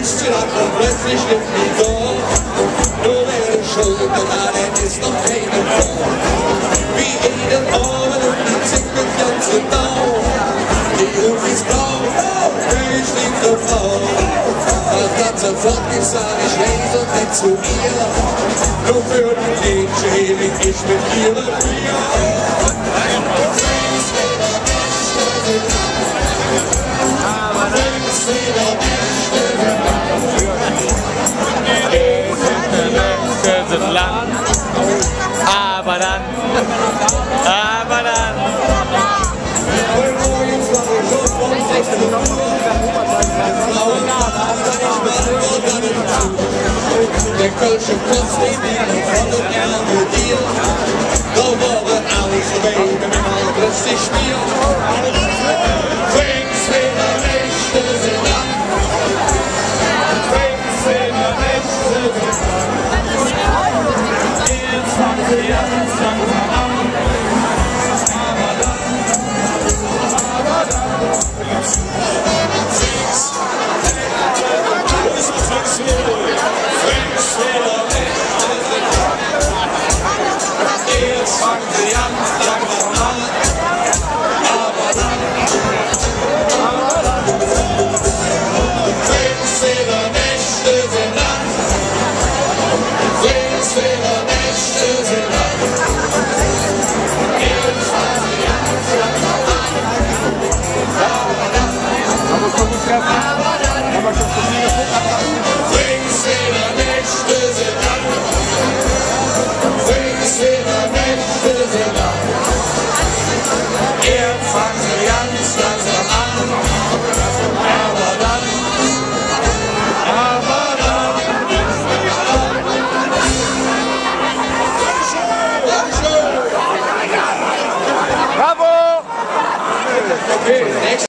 Licht ab und plötzlich nimmt die Dorf. Nur wer die Schuld daran ist noch keine Frau. Wie jeden Abend und die zickelt ganze Tau. Die Ruf ist blau, ich lieb der Frau. Das hat sofort gesagt, ich lese und nicht zu ihr. Nur für die Mädchen ewig ich mit ihrem Bier. Lang, aber dann. Der Kölsche Post, den wir von und gerne dir.